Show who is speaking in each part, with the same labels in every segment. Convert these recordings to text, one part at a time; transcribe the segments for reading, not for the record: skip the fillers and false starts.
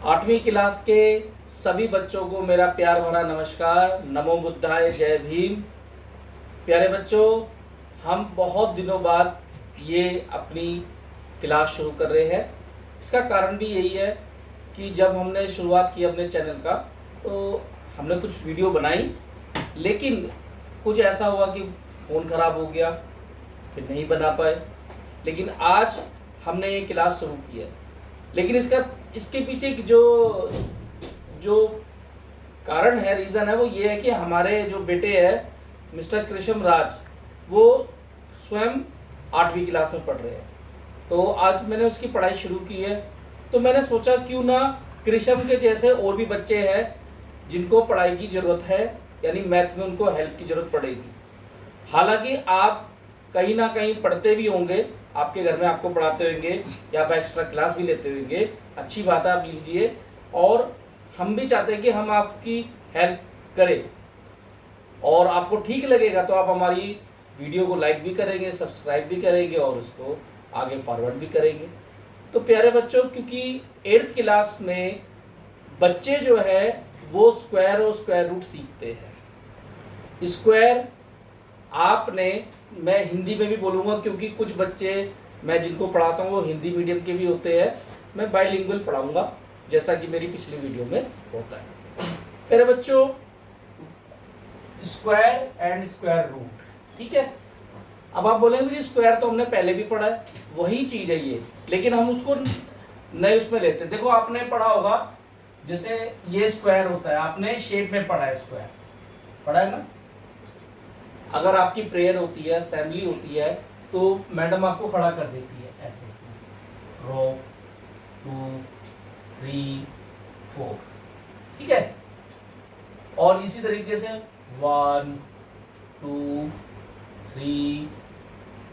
Speaker 1: 8वीं क्लास के सभी बच्चों को मेरा प्यार भरा नमस्कार। नमो बुद्धाय, जय भीम। प्यारे बच्चों, हम बहुत दिनों बाद ये अपनी क्लास शुरू कर रहे हैं। इसका कारण भी यही है कि जब हमने शुरुआत की अपने चैनल का तो हमने कुछ वीडियो बनाई, लेकिन कुछ ऐसा हुआ कि फ़ोन ख़राब हो गया, फिर नहीं बना पाए। लेकिन आज हमने ये क्लास शुरू की है। लेकिन इसके पीछे की जो कारण है, रीज़न है, वो ये है कि हमारे जो बेटे हैं मिस्टर कृष्ण राज, वो स्वयं 8वीं क्लास में पढ़ रहे हैं। तो आज मैंने उसकी पढ़ाई शुरू की है। तो मैंने सोचा क्यों ना कृष्ण के जैसे और भी बच्चे हैं जिनको पढ़ाई की ज़रूरत है, यानी मैथ में उनको हेल्प की ज़रूरत पड़ेगी। हालांकि आप कहीं ना कहीं पढ़ते भी होंगे, आपके घर में आपको पढ़ाते होंगे या आप एक्स्ट्रा क्लास भी लेते होंगे, अच्छी बात है, आप लीजिए। और हम भी चाहते हैं कि हम आपकी हेल्प करें, और आपको ठीक लगेगा तो आप हमारी वीडियो को लाइक भी करेंगे, सब्सक्राइब भी करेंगे और उसको आगे फॉरवर्ड भी करेंगे। तो प्यारे बच्चों, क्योंकि 8th क्लास में बच्चे जो है वो स्क्वायर और स्क्वायर रूट सीखते हैं। स्क्वायर आपने, मैं हिंदी में भी बोलूँगा क्योंकि कुछ बच्चे मैं जिनको पढ़ाता हूँ वो हिंदी मीडियम के भी होते हैं। मैं बाइलिंगुअल पढ़ाऊँगा जैसा कि मेरी पिछली वीडियो में होता है। मेरे बच्चों, स्क्वायर एंड स्क्वायर रूट, ठीक है। अब आप बोलेंगे स्क्वायर तो हमने पहले भी पढ़ा है, वही चीज़ है ये, लेकिन हम उसको नए उसमें लेते हैं। देखो, आपने पढ़ा होगा जैसे ये स्क्वायर होता है, आपने शेप में पढ़ा है, स्क्वायर पढ़ा है ना। अगर आपकी प्रेयर होती है, असेंबली होती है, तो मैडम आपको खड़ा कर देती है ऐसे, रो 2 3 4, ठीक है। और इसी तरीके से 1 2 3,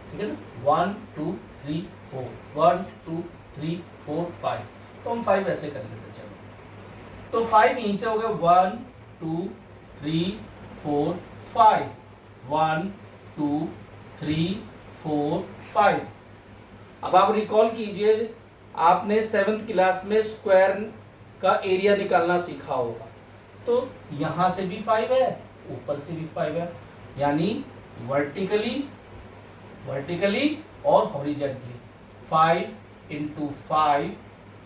Speaker 1: ठीक है ना, 1 2 3 4, 1 2 3 4 5। तो हम 5 ऐसे कर लेते, चलो। तो 5 यहीं से हो गए, 1 2 3 4 5, 1 2 3 4 5। अब आप रिकॉल कीजिए, आपने 7th क्लास में स्क्वायर का एरिया निकालना सीखा होगा। तो यहां से भी 5 है, ऊपर से भी 5 है, यानी वर्टिकली और हॉरिजेंटली 5 × 5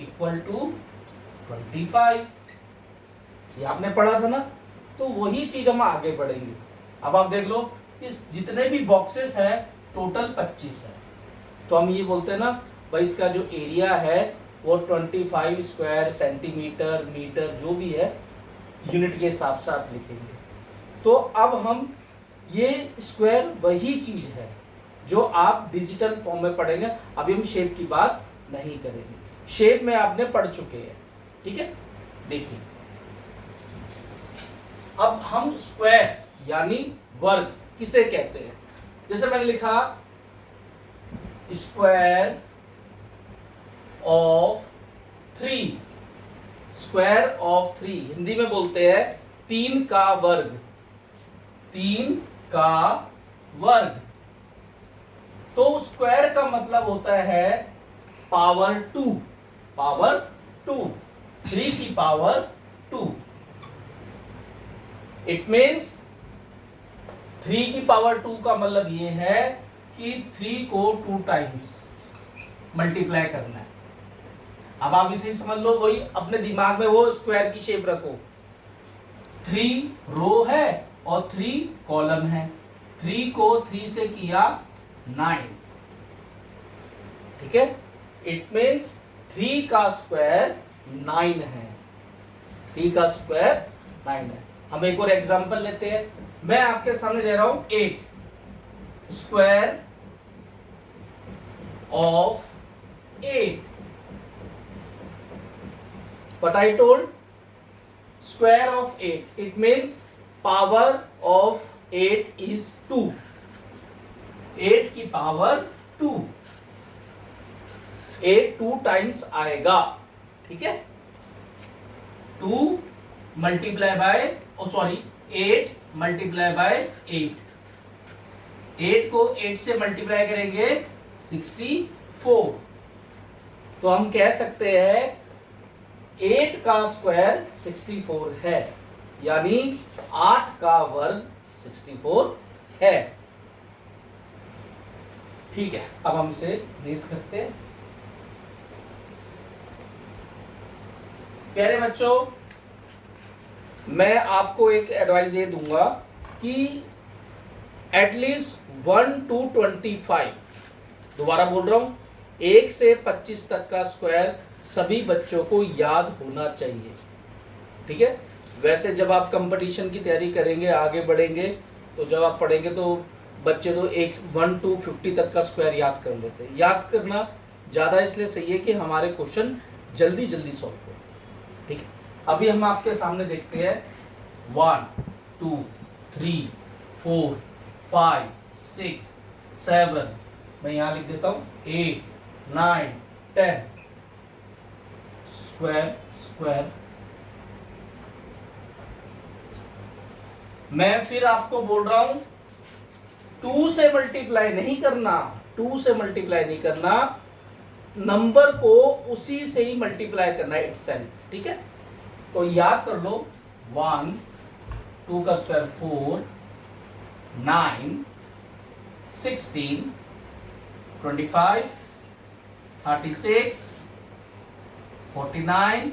Speaker 1: = 25। ये आपने पढ़ा था ना। तो वही चीज हम आगे बढ़ेंगे। अब आप देख लो, इस जितने भी बॉक्सेस है टोटल 25 है। तो हम ये बोलते हैं ना भाई, इसका जो एरिया है वो 25 स्क्वायर सेंटीमीटर, मीटर, जो भी है यूनिट के हिसाब से आप लिखेंगे। तो अब हम ये स्क्वायर वही चीज है जो आप डिजिटल फॉर्म में पढ़ेंगे। अभी हम शेप की बात नहीं करेंगे, शेप में आपने पढ़ चुके हैं, ठीक है। देखिए, अब हम स्क्वायर यानी वर्ग किसे कहते हैं। जैसे मैंने लिखा square of 3, square of 3 Hindi में बोलते हैं 3 का वर्ग, 3 का वर्ग। तो स्क्वायर का मतलब होता है पावर 2, पावर 2, 3 की पावर 2। इट मीन्स 3 की पावर 2 का मतलब ये है कि 3 को 2 टाइम्स मल्टीप्लाई करना है। अब आप इसे समझ लो, वही अपने दिमाग में वो स्क्वायर की शेप रखो। 3 रो है और 3 कॉलम है। 3 को 3 से किया 9, ठीक है। इट मीन्स 3 का स्क्वायर 9 है, 3 का स्क्वायर 9 है। हम एक और एग्जांपल लेते हैं। मैं आपके सामने दे रहा हूं 8, square of 8। But I told square of 8. It means power of 8 is 2. 8 की पावर 2, 8 2 टाइम्स आएगा, ठीक है। 2 मल्टीप्लाई बाय 8 मल्टीप्लाई बाय 8 को 8 से मल्टीप्लाई करेंगे 64। तो हम कह सकते हैं 8 का स्क्वायर 64 है, यानी 8 का वर्ग 64 है। ठीक है, अब हम इसे रेस करते हैं। प्यारे बच्चों, मैं आपको एक एडवाइस ये दूंगा कि एटलीस्ट 1 to 25, दोबारा बोल रहा हूं, 1 से 25 तक का स्क्वायर सभी बच्चों को याद होना चाहिए। ठीक है, वैसे जब आप कंपटीशन की तैयारी करेंगे, आगे बढ़ेंगे, तो जब आप पढ़ेंगे तो बच्चे तो 1 to 50 तक का स्क्वायर याद कर लेते हैं। याद करना ज़्यादा इसलिए सही है कि हमारे क्वेश्चन जल्दी जल्दी सॉल्व हो। ठीक है, अभी हम आपके सामने देखते हैं 1 2 3 4 5 6 7, मैं यहाँ लिख देता हूँ 8 9 10, स्क्वायर स्क्वायर। मैं फिर आपको बोल रहा हूं 2 से मल्टीप्लाई नहीं करना, 2 से मल्टीप्लाई नहीं करना, नंबर को उसी से ही मल्टीप्लाई करना है इटसेल्फ। ठीक है, तो याद कर लो 1 2 का स्क्वायर 4 9 16 25 36 49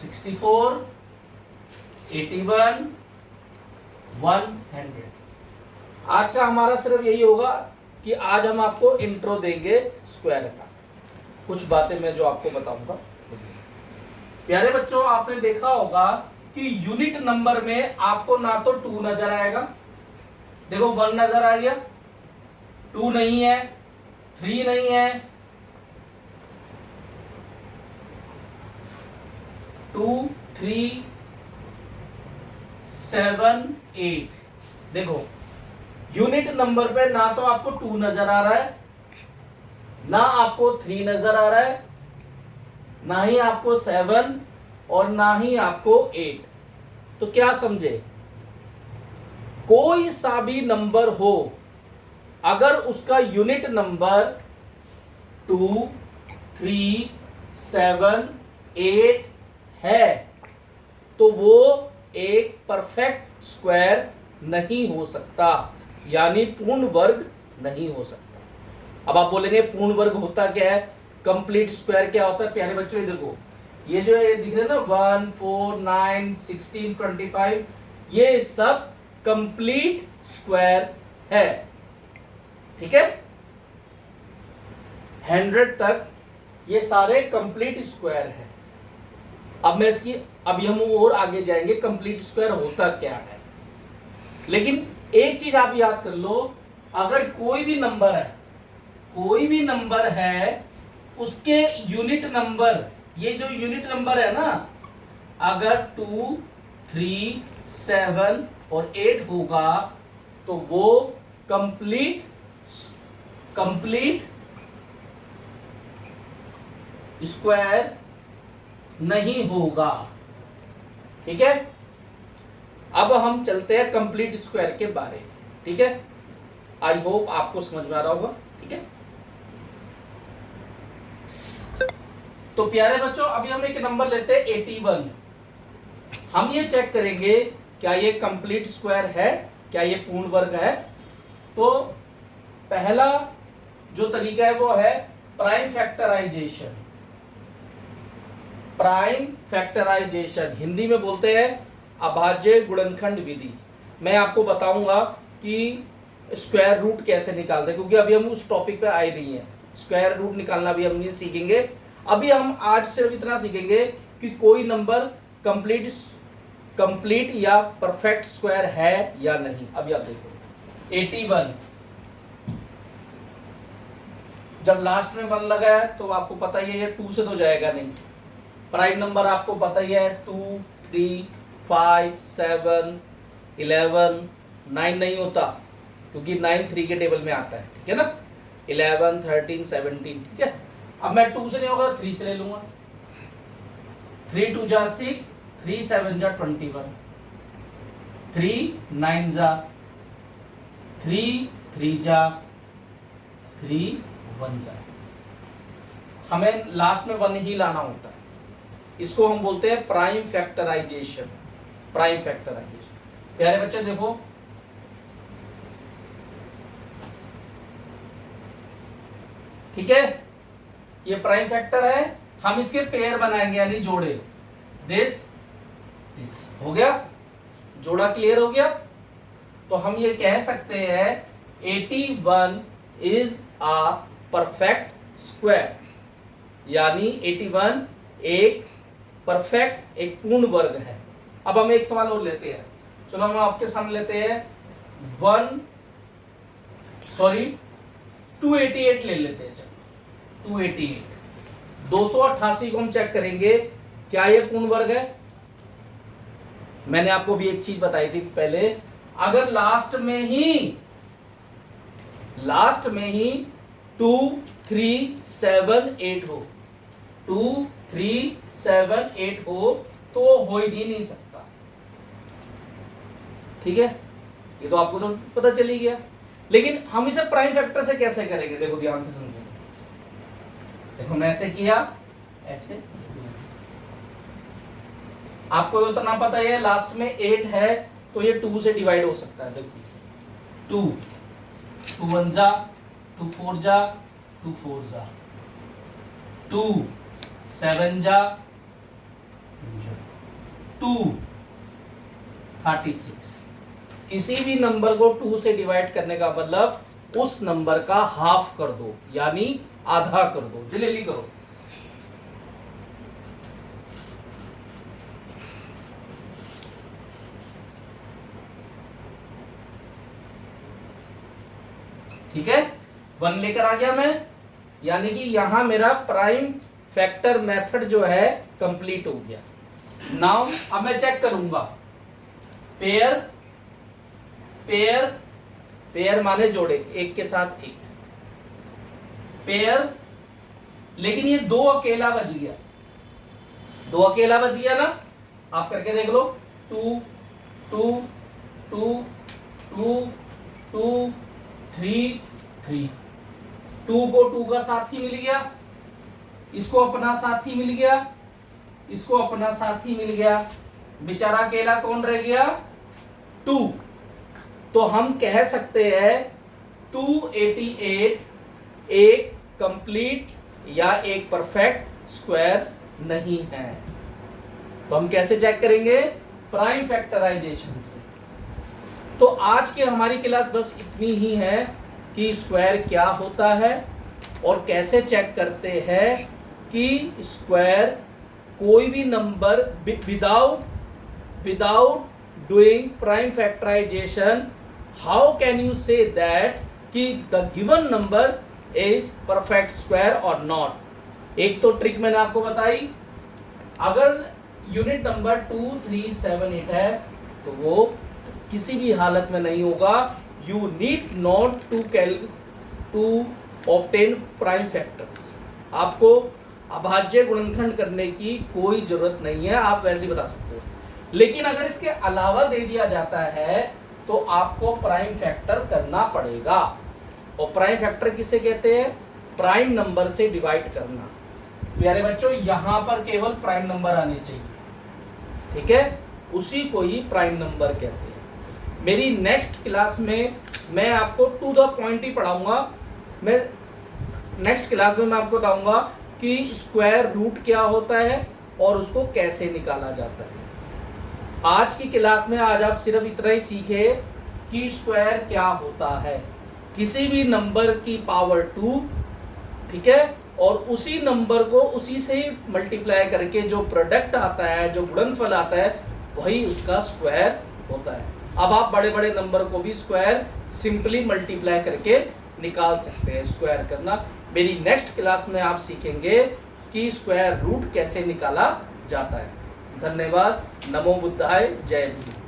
Speaker 1: 64 81 100। आज का हमारा सिर्फ यही होगा कि आज हम आपको इंट्रो देंगे स्क्वायर का, कुछ बातें मैं जो आपको बताऊंगा। प्यारे बच्चों, आपने देखा होगा कि यूनिट नंबर में आपको ना तो 2 नजर आएगा, देखो 1 नजर आ गया, 2 नहीं है, 3 नहीं है, 2 3 7 8। देखो यूनिट नंबर पे ना तो आपको 2 नजर आ रहा है, ना आपको 3 नजर आ रहा है, ना ही आपको 7 और ना ही आपको 8। तो क्या समझे, कोई सा भी नंबर हो, अगर उसका यूनिट नंबर 2 3 7 8 है तो वो एक परफेक्ट स्क्वायर नहीं हो सकता, यानी पूर्ण वर्ग नहीं हो सकता। अब आप बोलेंगे पूर्ण वर्ग होता क्या है, कंप्लीट स्क्वायर क्या होता है? प्यारे बच्चों ये देखो, ये जो है दिख रहे हैं ना 1 4 9 16 25, ये सब कंप्लीट स्क्वायर है। ठीक है, 100 तक ये सारे कंप्लीट स्क्वायर है। अब मैं इसकी अभी हम और आगे जाएंगे कंप्लीट स्क्वायर होता क्या है। लेकिन एक चीज आप याद कर लो, अगर कोई भी नंबर है, कोई भी नंबर है, उसके यूनिट नंबर, ये जो यूनिट नंबर है ना, अगर 2 3 7 और 8 होगा तो वो कंप्लीट स्क्वायर नहीं होगा। ठीक है, अब हम चलते हैं कंप्लीट स्क्वायर के बारे में। ठीक है, आई होप आपको समझ में आ रहा होगा। ठीक है, तो प्यारे बच्चों अभी हम एक नंबर लेते हैं 81। हम ये चेक करेंगे क्या ये कंप्लीट स्क्वायर है, क्या ये पूर्ण वर्ग है। तो पहला जो तरीका है वो है prime factorisation. Prime factorisation Hindi में बोलते हैं अभाज्य गुणनखंड विधि। मैं आपको बताऊंगा कि स्क्वायर रूट कैसे निकालते हैं, क्योंकि अभी हम उस टॉपिक पे आए नहीं है। स्क्वायर रूट निकालना भी हम नहीं सीखेंगे। अभी हम आज सिर्फ इतना सीखेंगे कि कोई नंबर कंप्लीट या परफेक्ट स्क्वायर है या नहीं। अभी आप देखो 81, जब लास्ट में 1 लगा है तो आपको पता ही है ये 2 से तो जाएगा नहीं। प्राइम नंबर आपको पता ही है 2 3 5 7 11 9 नहीं होता, क्योंकि 9 3 के टेबल में आता है। ठीक है ना, 11 13 17। ठीक है, अब मैं 2 से नहीं होगा 3 से ले लूंगा। 3 2 जा 6, 3 7 जा 21, 3 9 जा 3 3 जा 3 1 जा। हमें लास्ट में 1 ही लाना होता है। इसको हम बोलते हैं प्राइम फैक्टराइजेशन। Prime factorisation. प्यारे बच्चे देखो, ठीक है, ये प्राइम फैक्टर है, हम इसके पेयर बनाएंगे यानी जोड़े। दिस दिस हो गया, जोड़ा क्लियर हो गया। तो हम ये कह सकते हैं 81 इज अ परफेक्ट स्क्वायर, यानी 81 एक परफेक्ट, एक पूर्ण वर्ग है। अब हम एक सवाल और लेते हैं, चलो हम आपके सामने लेते हैं 288 ले लेते हैं। चलो 288, 288 को हम चेक करेंगे क्या ये पूर्ण वर्ग है। मैंने आपको भी एक चीज बताई थी पहले, अगर लास्ट में ही 2 3 7 8 हो, 2 3 7 8 हो तो हो ही नहीं सकता। ठीक है, ये तो आपको तो पता चली गया। लेकिन हम इसे प्राइम फैक्टर से कैसे करेंगे, देखो ध्यान से समझिए। देखो मैं ऐसे किया, ऐसे आपको तो इतना पता है, लास्ट में 8 है तो ये 2 से डिवाइड हो सकता है। देखिए 2 1 जा, 2 4 जा, 2 4 जा, 2 7 जा, 2 36। किसी भी नंबर को 2 से डिवाइड करने का मतलब उस नंबर का हाफ कर दो, यानी आधा कर दो। जल्दी करो। ठीक है, 1 लेकर आ गया मैं, यानी कि यहां मेरा प्राइम फैक्टर मेथड जो है कंप्लीट हो गया। नाउ अब मैं चेक करूंगा पेयर, पेयर पेयर माने जोड़े, एक के साथ एक पेयर। लेकिन ये 2 अकेला बच गया, 2 अकेला बच गया ना, आप करके देख लो। 2 2 2 2 2 3 3, 2 को 2 का साथी मिल गया, इसको अपना साथी मिल गया, इसको अपना साथी मिल गया, बेचारा अकेला कौन रह गया, 2। तो हम कह सकते हैं 288 एक कंप्लीट या एक परफेक्ट स्क्वायर नहीं है। तो हम कैसे चेक करेंगे, प्राइम फैक्टराइजेशन से। तो आज की हमारी क्लास बस इतनी ही है कि स्क्वायर क्या होता है और कैसे चेक करते हैं कि स्क्वायर कोई भी number without doing prime factorisation, how can you say that कि the given number is perfect square और नॉट। एक तो ट्रिक मैंने आपको बताई, अगर यूनिट नंबर 2 3 7 8 है तो वो किसी भी हालत में नहीं होगा। You need not to obtain prime factors, आपको अभाज्य गुणनखंड करने की कोई जरूरत नहीं है, आप वैसे ही बता सकते हो। लेकिन अगर इसके अलावा दे दिया जाता है तो आपको प्राइम फैक्टर करना पड़ेगा। और प्राइम फैक्टर किसे कहते हैं, प्राइम नंबर से डिवाइड करना। प्यारे बच्चों यहां पर केवल प्राइम नंबर आने चाहिए, ठीक है, उसी को ही प्राइम नंबर कहते हैं। मेरी नेक्स्ट क्लास में मैं आपको टू द पॉइंट ही पढ़ाऊंगा। मैं नेक्स्ट क्लास में मैं आपको बताऊंगा कि स्क्वायर रूट क्या होता है और उसको कैसे निकाला जाता है। आज की क्लास में आज आप सिर्फ इतना ही सीखे कि स्क्वायर क्या होता है, किसी भी नंबर की पावर 2, ठीक है, और उसी नंबर को उसी से ही मल्टीप्लाई करके जो प्रोडक्ट आता है, जो गुणनफल आता है, वही उसका स्क्वायर होता है। अब आप बड़े बड़े नंबर को भी स्क्वायर सिंपली मल्टीप्लाई करके निकाल सकते हैं, स्क्वायर करना। मेरी नेक्स्ट क्लास में आप सीखेंगे कि स्क्वायर रूट कैसे निकाला जाता है। धन्यवाद। नमो बुद्धाय। जय भीम।